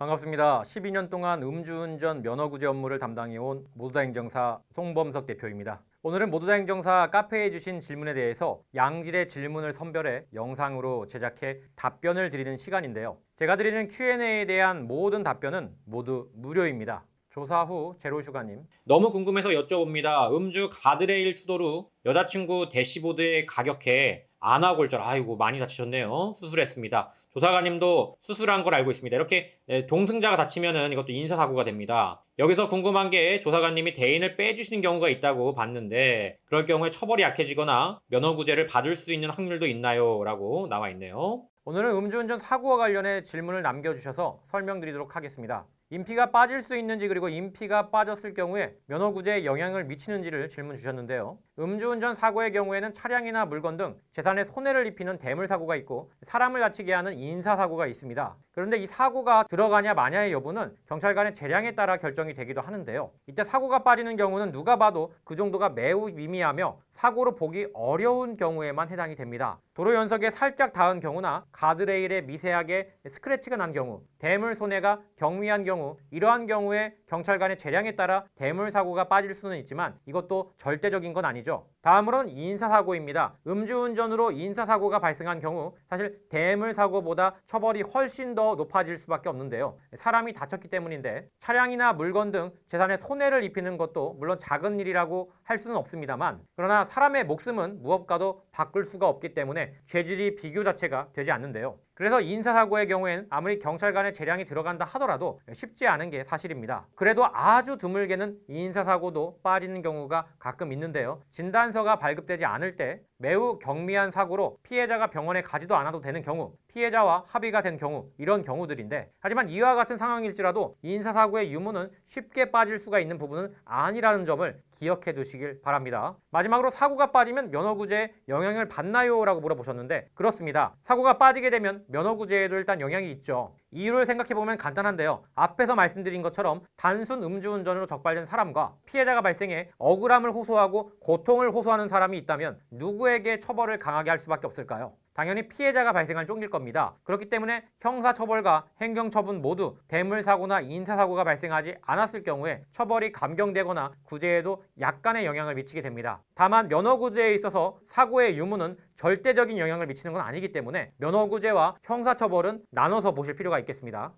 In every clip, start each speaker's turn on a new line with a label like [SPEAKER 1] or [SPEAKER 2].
[SPEAKER 1] 반갑습니다. 12년 동안 음주운전 면허구제 업무를 담당해온 모두다 행정사 송범석 대표입니다. 오늘은 모두다 행정사 카페에 주신 질문에 대해서 양질의 질문을 선별해 영상으로 제작해 답변을 드리는 시간인데요. 제가 드리는 Q&A에 대한 모든 답변은 모두 무료입니다. 조사 후 제로슈가님, 너무 궁금해서 여쭤봅니다. 음주 가드레일 추돌 후 여자친구 대시보드에 가격해 안아골절, 아이고 많이 다치셨네요. 수술했습니다. 조사관님도 수술한 걸 알고 있습니다. 이렇게 동승자가 다치면은 이것도 인사사고가 됩니다. 여기서 궁금한 게 조사관님이 대인을 빼주시는 경우가 있다고 봤는데 그럴 경우에 처벌이 약해지거나 면허구제를 받을 수 있는 확률도 있나요? 라고 나와 있네요. 오늘은 음주운전 사고와 관련해 질문을 남겨주셔서 설명드리도록 하겠습니다. 인피가 빠질 수 있는지, 그리고 인피가 빠졌을 경우에 면허구제에 영향을 미치는지를 질문 주셨는데요. 음주운전 사고의 경우에는 차량이나 물건 등 재산에 손해를 입히는 대물사고가 있고 사람을 다치게 하는 인사사고가 있습니다. 그런데 이 사고가 들어가냐 마냐의 여부는 경찰관의 재량에 따라 결정이 되기도 하는데요. 이때 사고가 빠지는 경우는 누가 봐도 그 정도가 매우 미미하며 사고로 보기 어려운 경우에만 해당이 됩니다. 도로 연석에 살짝 닿은 경우나 가드레일에 미세하게 스크래치가 난 경우, 대물 손해가 경미한 경우, 이러한 경우에 경찰관의 재량에 따라 대물사고가 빠질 수는 있지만 이것도 절대적인 건 아니죠. 다음으로는 인사사고입니다. 음주운전으로 인사사고가 발생한 경우 사실 대물사고보다 처벌이 훨씬 더 높아질 수밖에 없는데요. 사람이 다쳤기 때문인데 차량이나 물건 등 재산에 손해를 입히는 것도 물론 작은 일이라고 할 수는 없습니다만, 그러나 사람의 목숨은 무엇과도 바꿀 수가 없기 때문에 죄질이 비교 자체가 되지 않는데요. 그래서 인사사고의 경우에는 아무리 경찰관의 재량이 들어간다 하더라도 쉽지 않은 게 사실입니다. 그래도 아주 드물게는 인사사고도 빠지는 경우가 가끔 있는데요. 진단서가 발급되지 않을 때 매우 경미한 사고로 피해자가 병원에 가지도 않아도 되는 경우, 피해자와 합의가 된 경우, 이런 경우들인데, 하지만 이와 같은 상황일지라도 인사사고의 유무는 쉽게 빠질 수가 있는 부분은 아니라는 점을 기억해 두시길 바랍니다. 마지막으로 사고가 빠지면 면허구제에 영향을 받나요? 라고 물어보셨는데 그렇습니다. 사고가 빠지게 되면 면허구제에도 일단 영향이 있죠. 이유를 생각해보면 간단한데요. 앞에서 말씀드린 것처럼 단순 음주운전으로 적발된 사람과 피해자가 발생해 억울함을 호소하고 고통을 호소하는 사람이 있다면 누구에게 처벌을 강하게 할 수밖에 없을까요? 당연히 피해자가 발생한 쪽일 겁니다. 그렇기 때문에 형사처벌과 행정처분 모두 대물사고나 인사사고가 발생하지 않았을 경우에 처벌이 감경되거나 구제에도 약간의 영향을 미치게 됩니다. 다만 면허구제에 있어서 사고의 유무는 절대적인 영향을 미치는 건 아니기 때문에 면허구제와 형사처벌은 나눠서 보실 필요가 있겠습니다.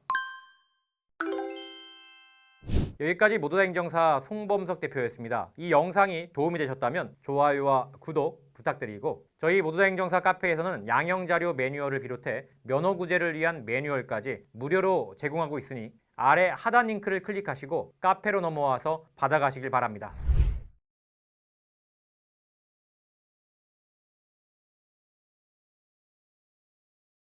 [SPEAKER 1] 여기까지 모두다 행정사 송범석 대표였습니다. 이 영상이 도움이 되셨다면 좋아요와 구독 부탁드리고, 저희 모두다 행정사 카페에서는 양형자료 매뉴얼을 비롯해 면허구제를 위한 매뉴얼까지 무료로 제공하고 있으니 아래 하단 링크를 클릭하시고 카페로 넘어와서 받아가시길 바랍니다.